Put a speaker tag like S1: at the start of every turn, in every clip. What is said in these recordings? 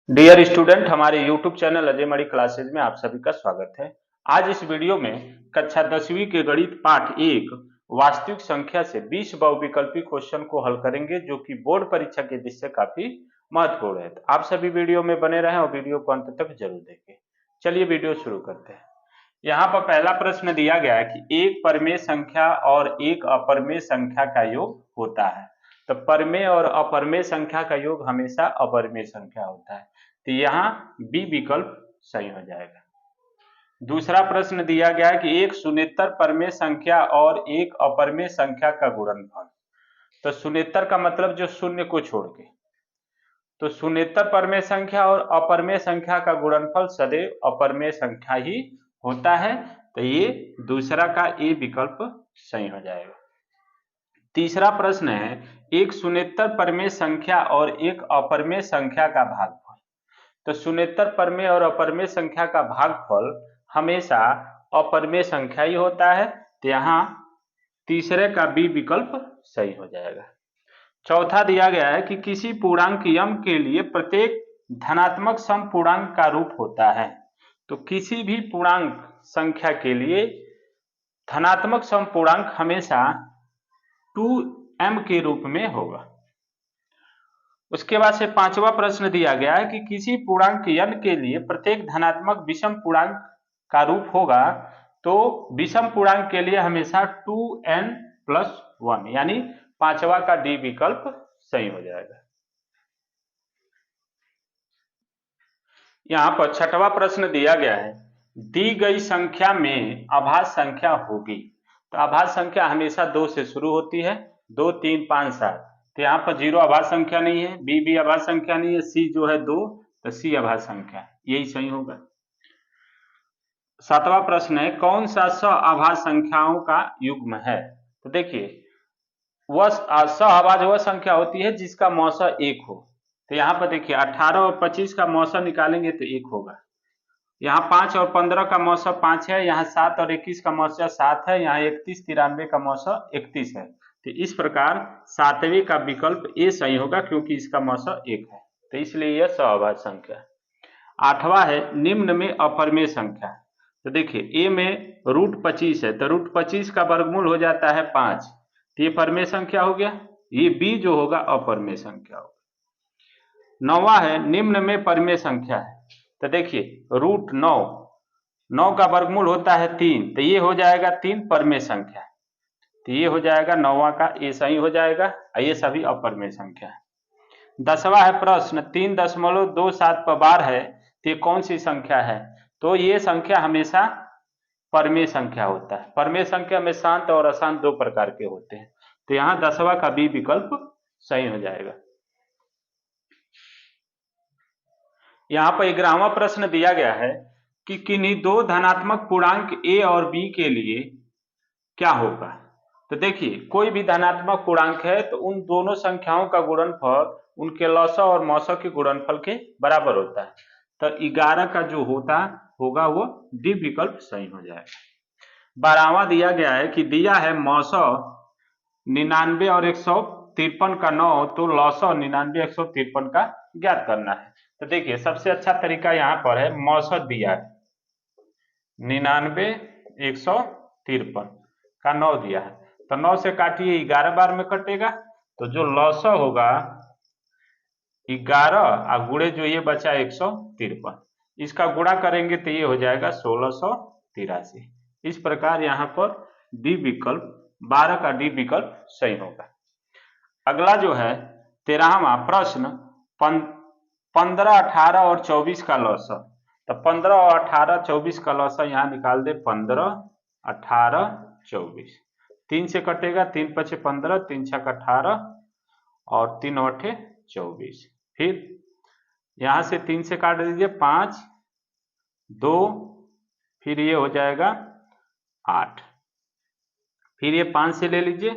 S1: Dear student, हमारे YouTube channel Ajay मणि classes में आप सभी का स्वागत है। आज इस वीडियो में कक्षा 10वीं के गणित पाठ 1 वास्तविक संख्या से 20 बहुविकल्पी क्वेश्चन को हल करेंगे, जो कि बोर्ड परीक्षा की दृष्टि से काफी महत्वपूर्ण है। तो आप सभी वीडियो में बने रहें और वीडियो को अंत तक जरूर देखें। चलिए वीडियो शुरू करते हैं। यहाँ पर पहला प्रश्न दिया गया है कि एक परिमेय संख्या और एक अपरिमेय संख्या का योग होता है। तो परिमेय और अपरिमेय संख्या का योग हमेशा अपरिमेय संख्या होता है, तो यहाँ बी विकल्प सही हो जाएगा। दूसरा प्रश्न दिया गया है कि एक शून्येतर परिमेय संख्या और एक अपरिमेय संख्या का गुणनफल। तो शून्येतर का मतलब जो शून्य को छोड़ के, तो शून्येतर परिमेय संख्या और अपरिमेय संख्या का गुणनफल सदैव अपरिमेय संख्या ही होता है, तो ये दूसरा का ए विकल्प सही हो जाएगा। तीसरा प्रश्न है एक शून्येतर परिमेय संख्या और एक अपरिमेय संख्या का भागफल। तो शून्येतर परिमेय और अपरिमेय संख्या का भागफल हमेशा अपरिमेय संख्या ही होता है, तो यहाँ तीसरे का बी विकल्प सही हो जाएगा। चौथा दिया गया है कि किसी पूर्णांक यम के लिए प्रत्येक धनात्मक सम पूर्णांक का रूप होता है। तो किसी भी पूर्णांक संख्या के लिए धनात्मक सम पूर्णांक हमेशा 2m के रूप में होगा। उसके बाद से पांचवा प्रश्न दिया गया है कि किसी पूर्णांक n के लिए प्रत्येक धनात्मक विषम पूर्णांक का रूप होगा। तो विषम पूर्णांक के लिए हमेशा 2n+1, यानी पांचवा का डी विकल्प सही हो जाएगा। यहाँ पर छठवां प्रश्न दिया गया है दी गई संख्या में अभाज्य संख्या होगी। तो अभाज्य संख्या हमेशा 2 से शुरू होती है, 2, 3, 5, 7। तो यहाँ पर 0 अभाज्य संख्या नहीं है, बी भी अभाज्य संख्या नहीं है, सी जो है 2, तो सी अभाज्य संख्या है, यही सही होगा। सातवां प्रश्न है कौन सा अभाज्य संख्याओं का युग्म है। तो देखिए वह अभाज्य वह संख्या होती है जिसका मौसा 1 हो। तो यहाँ पर देखिए 18 और 25 का मौसा निकालेंगे तो 1 होगा। यहाँ 5 और 15 का मौसा 5 है, यहाँ 7 और 21 का मौसा 7 है, यहाँ 31, 93 का मौसा 31 है। तो इस प्रकार सातवें का विकल्प ए सही होगा, क्योंकि इसका मौसा 1 है, तो इसलिए यह अभाज्य संख्या है। आठवां है निम्न में अपरिमेय संख्या। तो देखिए ए में √25 है, तो √25 का वर्गमूल हो जाता है 5, तो ये परिमेय संख्या हो गया। ये बी जो होगा अपरिमेय संख्या होगा। नौवां है निम्न में परिमेय संख्या है। तो देखिए √9 का वर्गमूल होता है 3, तो ये हो जाएगा 3 परिमेय संख्या, तो ये हो जाएगा नौवां का ए सही हो जाएगा। ये सभी अपरिमेय संख्या है। 10वां है प्रश्न 3.27 पर बार है, तो ये कौन सी संख्या है। तो ये संख्या हमेशा परिमेय संख्या होता है। परिमेय संख्या में शांत और अशांत 2 प्रकार के होते हैं, तो यहाँ 10वां का बी विकल्प सही हो जाएगा। यहाँ पर 11वां प्रश्न दिया गया है कि किन्हीं 2 धनात्मक पूर्णांक ए और बी के लिए क्या होगा। तो देखिए कोई भी धनात्मक पूर्णांक है तो उन दोनों संख्याओं का गुणनफल उनके लसाअ और मौसा के गुणनफल के बराबर होता है। तो 11 का जो होगा वो डी विकल्प सही हो जाएगा। 12वां दिया गया है कि दिया है मौसा 99 और 153 का 9, तो लसाअ 99, 153 का ज्ञात करना है। तो देखिए सबसे अच्छा तरीका यहाँ पर है, मौसा दिया है 99, 153 का 9 दिया है, तो 9 से काटिए 11 बार में कटेगा, तो जो लसाअ होगा 11 और गुणे जो ये बचा 153, इसका गुणा करेंगे तो ये हो जाएगा 1683। इस प्रकार यहाँ पर डी विकल्प 12 का डी विकल्प सही होगा। अगला जो है 13वां प्रश्न 15, 18 और 24 का लसाअ। तो 15 और 18, 24 का लसाअ यहाँ निकाल दे 15, 18, 24। 3 से कटेगा, 3 पचे 15, 3 छक 18 और 3 अठे 24। फिर यहाँ से 3 से काट दीजिए 5, 2, फिर ये हो जाएगा 8, फिर ये 5 से ले लीजिए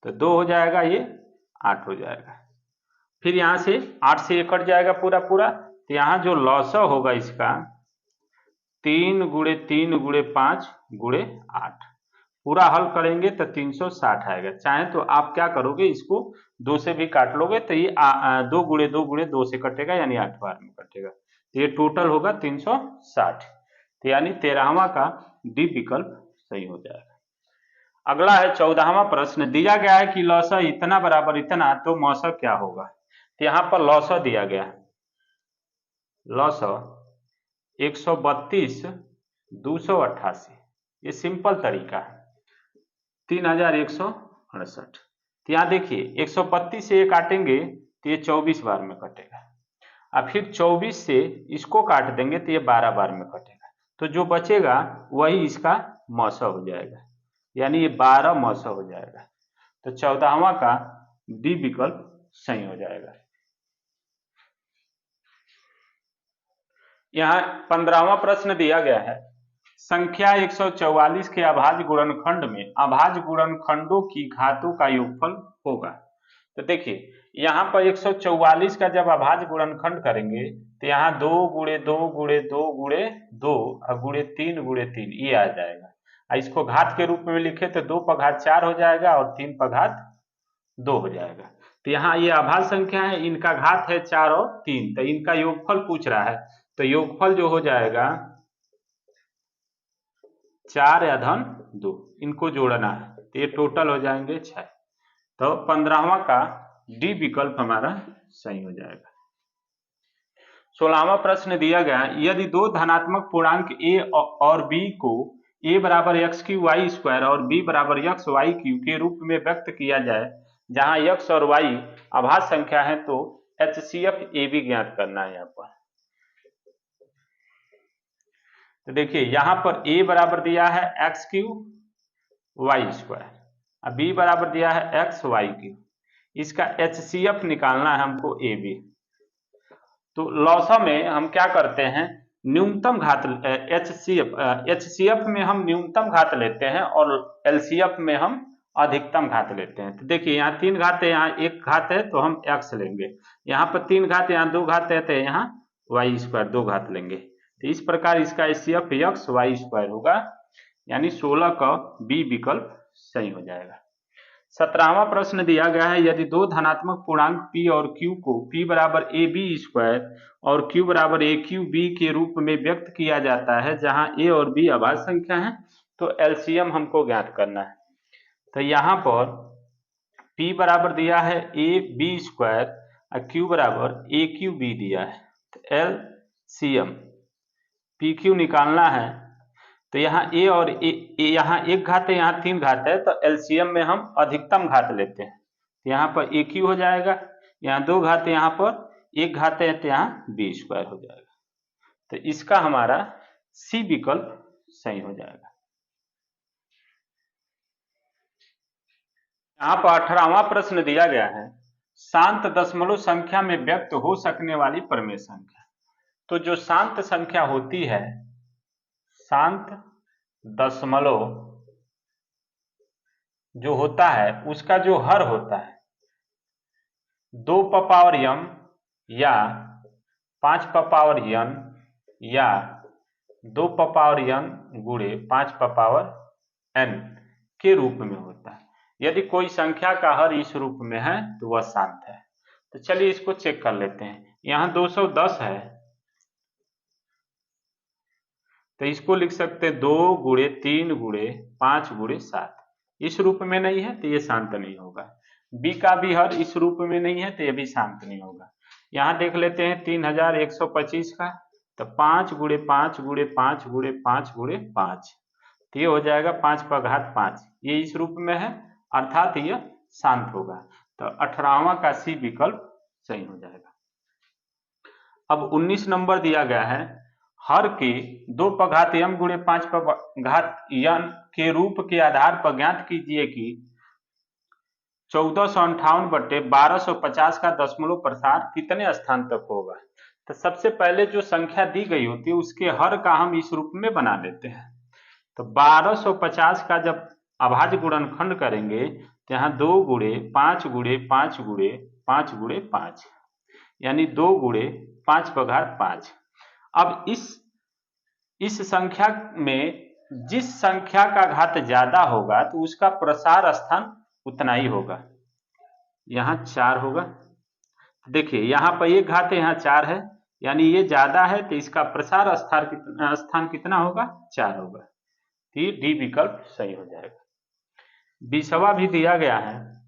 S1: तो 2 हो जाएगा, ये 8 हो जाएगा। फिर यहाँ से 8 से ये कट जाएगा पूरा पूरा, तो यहाँ जो लसाअ होगा इसका 3 × 3 × 5 × 8, पूरा हल करेंगे तो 360 आएगा। चाहे तो आप क्या करोगे, इसको 2 से भी काट लोगे तो ये 2 गुणे 2 गुणे 2 से कटेगा, यानी 8 बार में कटेगा, तो ये टोटल होगा 360। तो यानी 13वां का डी विकल्प सही हो जाएगा। अगला है 14वां प्रश्न। दिया गया है कि लौसा इतना बराबर इतना, तो मौसा क्या होगा। तो यहाँ पर लौसा दिया गया है, लौसा 132 288, ये सिंपल तरीका है, 3168। तो यहाँ देखिए 132 से ये काटेंगे तो ये 24 बार में कटेगा, और फिर 24 से इसको काट देंगे तो ये 12 बार में कटेगा, तो जो बचेगा वही इसका मौसा हो जाएगा, यानी ये 12 मौसा हो जाएगा। तो 14वां का डी विकल्प सही हो जाएगा। यहाँ 15वां प्रश्न दिया गया है, संख्या 144 के अभाज्य गुणनखंड में अभाज्य गुणनखंडों की घातों का योगफल होगा। तो देखिए यहाँ पर 144 का जब अभाज्य गुणनखंड करेंगे तो यहाँ 2 गुणे 2 गुणे 2 गुणे 2 और गुणे 3 गुणे 3 ये आ जाएगा। इसको घात के रूप में लिखे तो 2 पर घात 4 हो जाएगा और 3 पर घात 2 हो जाएगा। तो यहाँ ये अभाज्य संख्या है, इनका घात है 4 और 3, तो इनका योगफल पूछ रहा है, तो योगफल जो हो जाएगा 4 या धन 2, इनको जोड़ना है, तो ये टोटल हो जाएंगे 6। तो 15वां का डी विकल्प हमारा सही हो जाएगा। 16वां प्रश्न दिया गया, यदि दो धनात्मक पूर्णांक a और b को a बराबर x³ y² और b बराबर xy³ के रूप में व्यक्त किया जाए, जहां x और y अभाज्य संख्या है, तो HCF AB ज्ञात करना है। यहाँ पर तो देखिए यहाँ पर a बराबर दिया है x³ y² और b बराबर दिया है xy³, इसका HCF निकालना है हमको AB। तो लौसा में हम क्या करते हैं, न्यूनतम घात HCF में हम न्यूनतम घात लेते हैं और LCF में हम अधिकतम घात लेते हैं। तो देखिए यहाँ 3 घात है, यहाँ 1 घात है तो हम x लेंगे, यहाँ पर 3 घात, यहाँ 2 घात है तो यहाँ y² 2 घात लेंगे। तो इस प्रकार इसका HCF xy² होगा, यानी 16 का बी विकल्प सही हो जाएगा। 17वां प्रश्न दिया गया है, यदि दो धनात्मक पूर्णांक p और q को p बराबर AB² और q बराबर AQB के रूप में व्यक्त किया जाता है, जहां a और b अभाज्य संख्या है, तो LCM हमको ज्ञात करना है। तो यहाँ पर p बराबर दिया है AB² और q बराबर AQB दिया है, तो LCM PQ निकालना है। तो यहाँ a और यहाँ 1 घात है, यहाँ 3 घात है, तो LCM में हम अधिकतम घात लेते हैं, तो यहाँ पर AQ हो जाएगा, यहाँ 2 घात है, यहाँ पर 1 घात है, तो यहाँ B² हो जाएगा। तो इसका हमारा C विकल्प सही हो जाएगा। यहाँ पर 18वां प्रश्न दिया गया है, शांत दशमलव संख्या में व्यक्त हो सकने वाली प्रमेय संख्या। तो जो शांत संख्या होती है, शांत दशमलव जो होता है उसका जो हर होता है 2 पर पावर m या 5 पर पावर n या 2 पर पावर n गुणे 5 पर पावर n के रूप में होता है। यदि कोई संख्या का हर इस रूप में है तो वह शांत है। तो चलिए इसको चेक कर लेते हैं। यहाँ 210 है, तो इसको लिख सकते 2 गुणे 3 गुणे 5 गुणे 7, इस रूप में नहीं है तो ये शांत नहीं होगा। बी का भी हर इस रूप में नहीं है तो ये भी शांत नहीं होगा। यहाँ देख लेते हैं 3125 का, तो 5 गुणे 5 गुणे 5 गुणे 5 गुणे 5, तो ये हो जाएगा 5 पर घात 5, ये इस रूप में है, अर्थात ये शांत होगा। तो 18वां का सी विकल्प सही हो जाएगा। अब 19 नंबर दिया गया है, हर के 2 पर घात m गुणे 5 पर घात n के रूप के आधार पर ज्ञात कीजिए कि 1458 बटे 1250 का दशमलव प्रसार कितने स्थान तक होगा। तो सबसे पहले जो संख्या दी गई होती है उसके हर का हम इस रूप में बना लेते हैं। तो 1250 का जब अभाज्य गुणनखंड करेंगे तो यहाँ 2 गुणे 5 गुणे 5 गुणे 5 गुणे 5, यानी 2 गुणे 5 पर घात 5। अब इस संख्या में जिस संख्या का घात ज्यादा होगा तो उसका प्रसार स्थान उतना ही होगा। यहाँ 4 होगा, देखिए यहाँ पर एक घात है, यहाँ 4 है, यानी ये ज्यादा है तो इसका प्रसार स्थान कितना होगा, 4 होगा। तो ये डी विकल्प सही हो जाएगा। 20वां भी दिया गया है,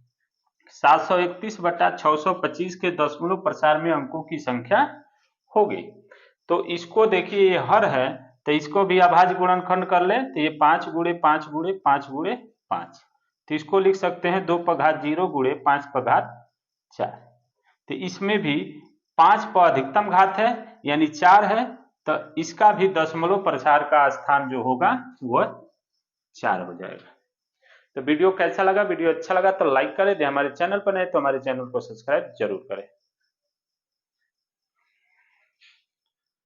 S1: 731/625 के दशमलव प्रसार में अंकों की संख्या होगी। तो इसको देखिए, ये हर है तो इसको भी अभाज्य गुणनखंड कर ले तो ये 5 गुणे 5 गुणे 5 गुणे 5, तो इसको लिख सकते हैं 2 पर घात 0 गुणे 5 पर घात 4। तो इसमें भी 5 पर अधिकतम घात है यानी 4 है, तो इसका भी दशमलव प्रसार का स्थान जो होगा वह 4 हो जाएगा। तो वीडियो कैसा लगा? वीडियो अच्छा लगा तो लाइक करें, हमारे चैनल पर नए तो हमारे चैनल को सब्सक्राइब जरूर करें।